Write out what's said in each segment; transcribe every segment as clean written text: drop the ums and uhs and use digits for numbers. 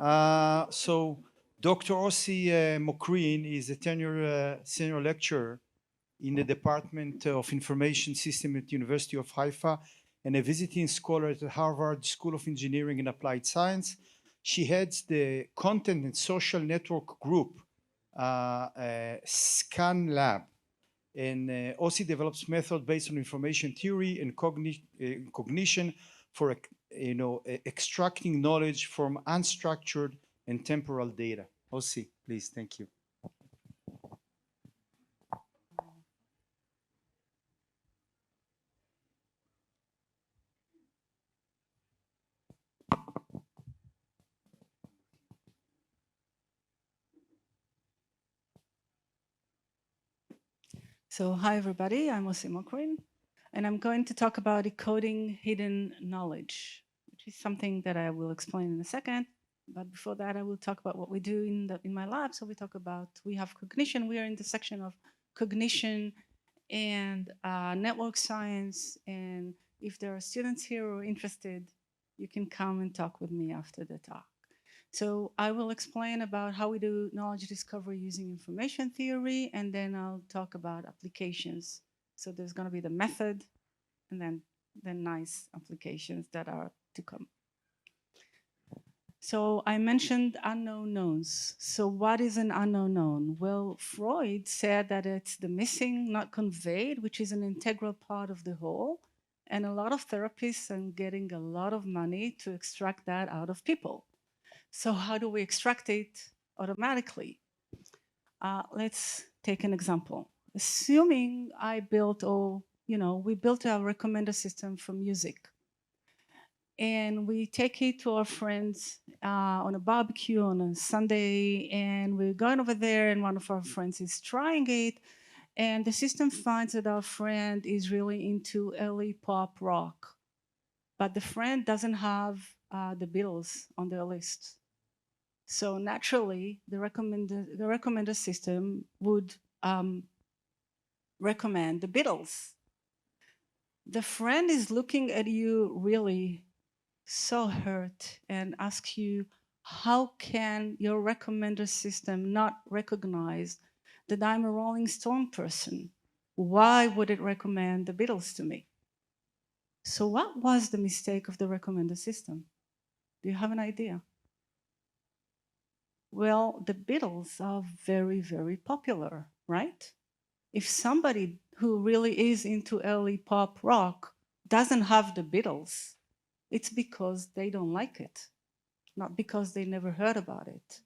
So Dr. Osnat Mokryn is a tenure senior lecturer in the Department of Information System at the University of Haifa and a visiting scholar at the Harvard School of Engineering and Applied Science. She heads the Content and Social Network Group, SCAN Lab. And OSI develops method based on information theory and cognition for extracting knowledge from unstructured and temporal data. OSI, please, thank you. So hi everybody, I'm Osnat Mokryn, and I'm going to talk about decoding hidden knowledge, which is something that I will explain in a second. But before that, I will talk about what we do in my lab. So we have cognition. We are in the section of cognition and network science. And if there are students here who are interested, you can come and talk with me after the talk. So I will explain about how we do knowledge discovery using information theory, and then I'll talk about applications. So there's going to be the method, and then the nice applications that are to come. So I mentioned unknown knowns. So what is an unknown known? Well, Freud said that it's the missing, not conveyed, which is an integral part of the whole. And a lot of therapists are getting a lot of money to extract that out of people. So how do we extract it automatically? Let's take an example. Assuming I built, we built a recommender system for music. And we take it to our friends on a barbecue on a Sunday, and we're going over there, and one of our friends is trying it, and the system finds that our friend is really into early pop rock, but the friend doesn't have the Beatles on their list. So naturally, the recommender system would recommend the Beatles. The friend is looking at you really so hurt and asks you, how can your recommender system not recognize that I'm a Rolling Stone person? Why would it recommend the Beatles to me? So what was the mistake of the recommender system? Do you have an idea? Well, the Beatles are very, very popular, right? If somebody who really is into early pop rock doesn't have the Beatles, it's because they don't like it, not because they never heard about it.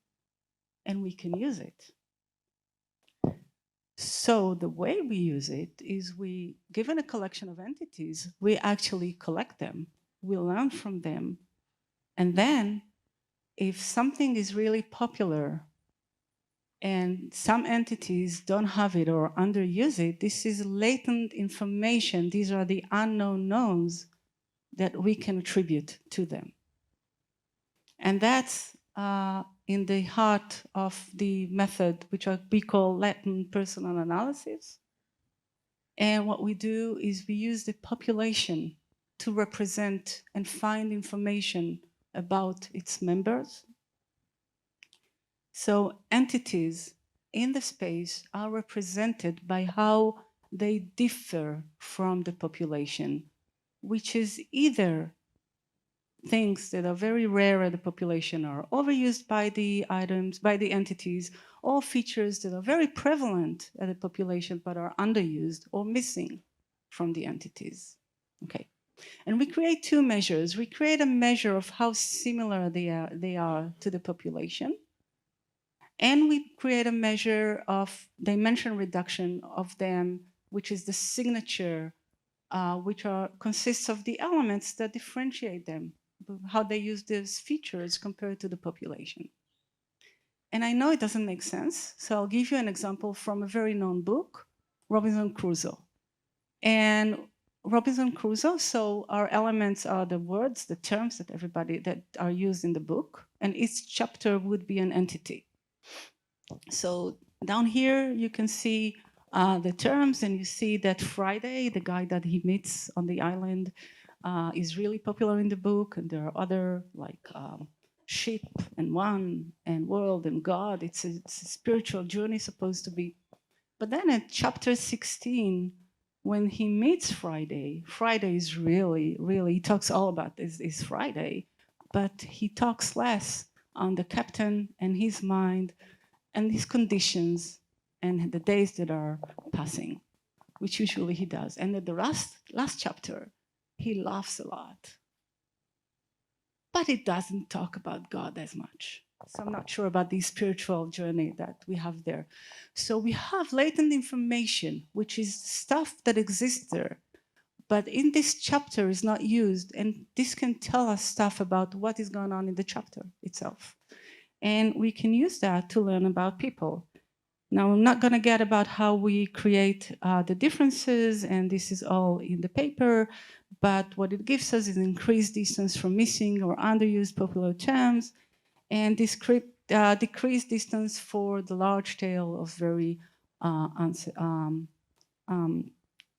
And we can use it. So the way we use it is given a collection of entities, we actually collect them, we learn from them, and then if something is really popular and some entities don't have it or underuse it, this is latent information. These are the unknown knowns that we can attribute to them. And that's in the heart of the method, which we call latent personal analysis. And what we do is we use the population to represent and find information about its members. So entities in the space are represented by how they differ from the population, which is either things that are very rare at the population are overused by the items, by the entities, or features that are very prevalent at the population but are underused or missing from the entities. Okay. And we create two measures. We create a measure of how similar they are to the population. And we create a measure of dimension reduction of them, which is the signature, which consists of the elements that differentiate them, how they use these features compared to the population. And I know it doesn't make sense, so I'll give you an example from a very known book, Robinson Crusoe. And Robinson Crusoe, so our elements are the words, the terms that are used in the book, and each chapter would be an entity. So down here, you can see the terms, and you see that Friday, the guy that he meets on the island, is really popular in the book, and there are other like ship and one and world and God. It's a spiritual journey supposed to be. But then at chapter 16, when he meets Friday, Friday is really, he talks all about this is Friday, but he talks less on the captain and his mind and his conditions and the days that are passing, which usually he does. And at the last chapter, he laughs a lot. But it doesn't talk about God as much. So I'm not sure about the spiritual journey that we have there. So we have latent information, which is stuff that exists there, but in this chapter is not used. And this can tell us stuff about what is going on in the chapter itself. And we can use that to learn about people. Now, I'm not going to get about how we create the differences, and this is all in the paper, but what it gives us is increased distance from missing or underused popular terms, and decreased distance for the large tail of very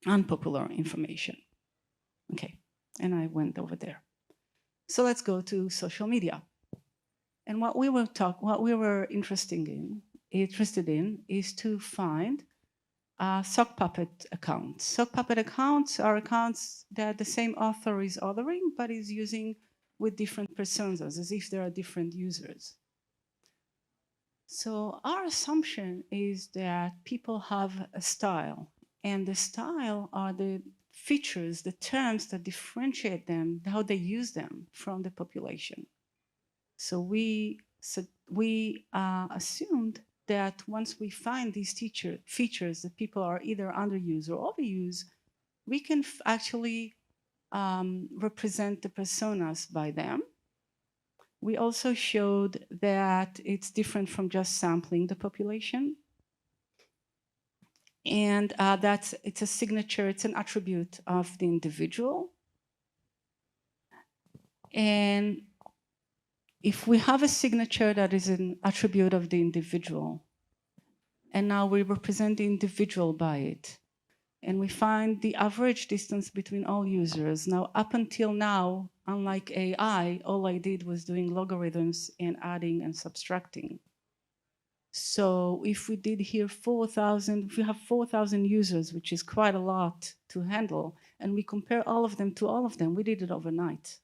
unpopular information. Okay, and I went over there. So let's go to social media. And what we were interested in is to find sock puppet accounts. Sock puppet accounts are accounts that the same author is authoring, but is using with different personas, as if there are different users. So our assumption is that people have a style, and the style are the features, the terms that differentiate them, how they use them from the population. So we assumed that once we find these features that people are either underused or overused, we can actually represent the personas by them. We also showed that it's different from just sampling the population. And it's a signature, it's an attribute of the individual. And if we have a signature that is an attribute of the individual, and now we represent the individual by it, and we find the average distance between all users. Now, up until now, unlike AI, all I did was doing logarithms and adding and subtracting. So if we did here 4,000, if we have 4,000 users, which is quite a lot to handle, and we compare all of them to all of them, we did it overnight.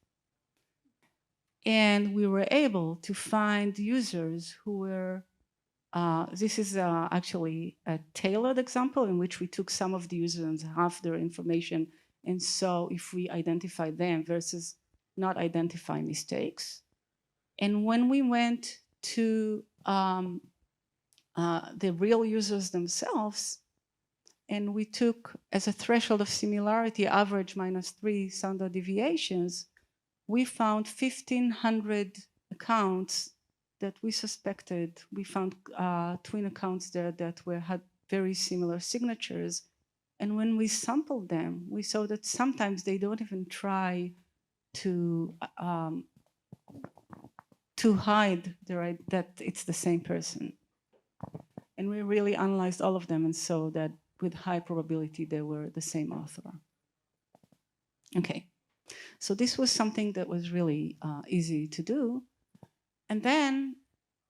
And we were able to find users who were, this is actually a tailored example in which we took some of the users and half their information and saw if we identify them versus not identify mistakes. And when we went to the real users themselves, and we took as a threshold of similarity average -3 standard deviations, we found 1,500 accounts that we suspected. We found twin accounts there that had very similar signatures. And when we sampled them, we saw that sometimes they don't even try to hide that it's the same person. And we really analyzed all of them and saw that with high probability they were the same author. Okay. So this was something that was really easy to do. And then,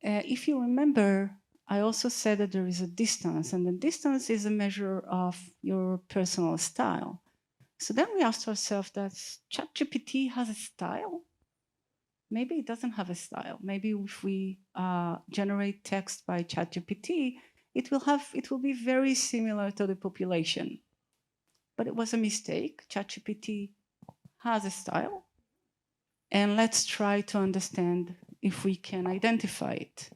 if you remember, I also said that there is a distance, and the distance is a measure of your personal style. So then we asked ourselves, does ChatGPT has a style? Maybe it doesn't have a style. Maybe if we generate text by ChatGPT, it will be very similar to the population. But it was a mistake. ChatGPT has a style, and let's try to understand if we can identify it.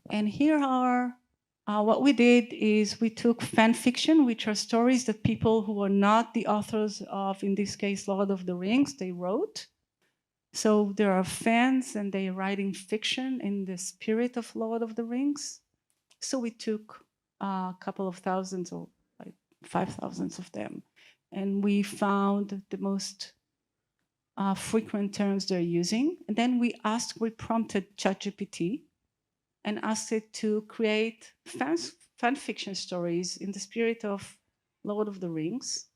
And here are what we did is we took fan fiction, which are stories that people who are not the authors of, in this case, Lord of the Rings, they wrote. So there are fans and they're writing fiction in the spirit of Lord of the Rings. So we took a couple of thousands or like 5,000 of them, and we found the most frequent terms they're using. And then we prompted ChatGPT and asked it to create fan fiction stories in the spirit of Lord of the Rings.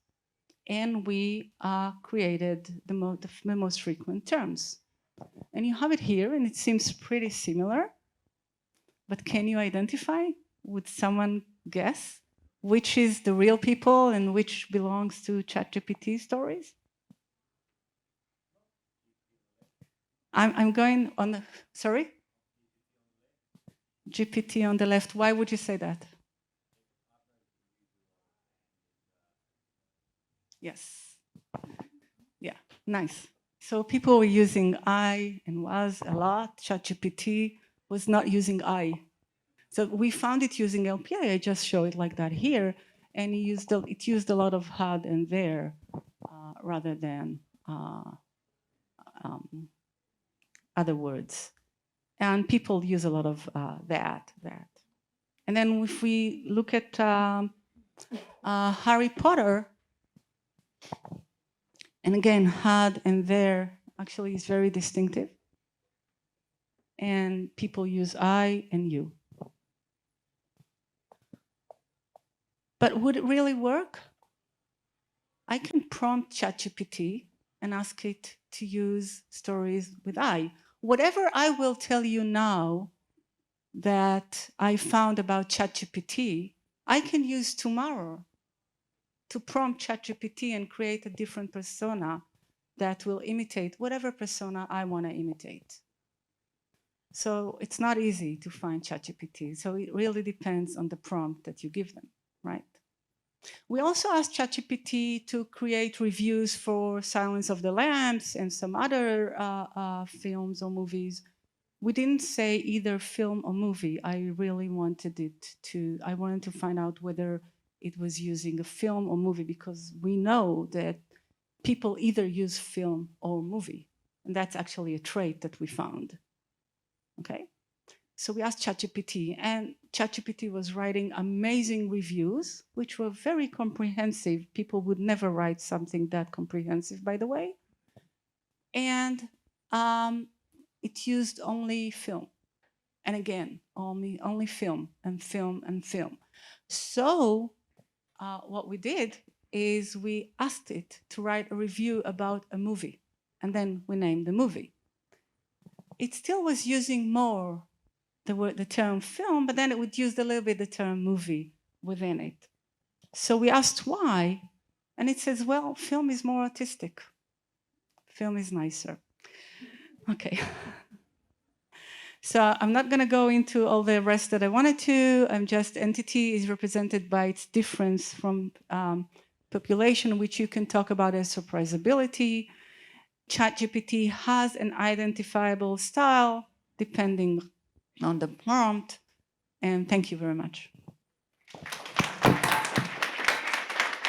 And we created the most frequent terms. And you have it here, and it seems pretty similar. But can you identify? Would someone guess which is the real people and which belongs to ChatGPT stories? I'm going on the, sorry? GPT on the left. Why would you say that? Yes. Yeah, nice. So people were using I and was a lot. ChatGPT was not using I. So we found it using LPI. I just show it like that here. And it used a lot of had and there rather than other words. And people use a lot of that. And then if we look at Harry Potter, and again, had and there actually is very distinctive. And people use I and you. But would it really work? I can prompt ChatGPT and ask it to use stories with I. Whatever I will tell you now that I found about ChatGPT, I can use tomorrow to prompt ChatGPT and create a different persona that will imitate whatever persona I want to imitate. So it's not easy to find ChatGPT. So it really depends on the prompt that you give them, right? We also asked ChatGPT to create reviews for Silence of the Lambs and some other films or movies. We didn't say either film or movie. I really wanted I wanted to find out whether it was using a film or movie, because we know that people either use film or movie. And that's actually a trait that we found. Okay? So we asked ChatGPT, and ChatGPT was writing amazing reviews, which were very comprehensive. People would never write something that comprehensive, by the way. And it used only film. And again, only film and film and film. So what we did is we asked it to write a review about a movie, and then we named the movie. It still was using more the term film, but then it would use a little bit the term movie within it. So we asked why, and it says, well, film is more artistic. Film is nicer. Okay. So I'm not going to go into all the rest that I wanted to. I'm just entity is represented by its difference from population, which you can talk about as surprisability. ChatGPT has an identifiable style depending on the prompt. And thank you very much.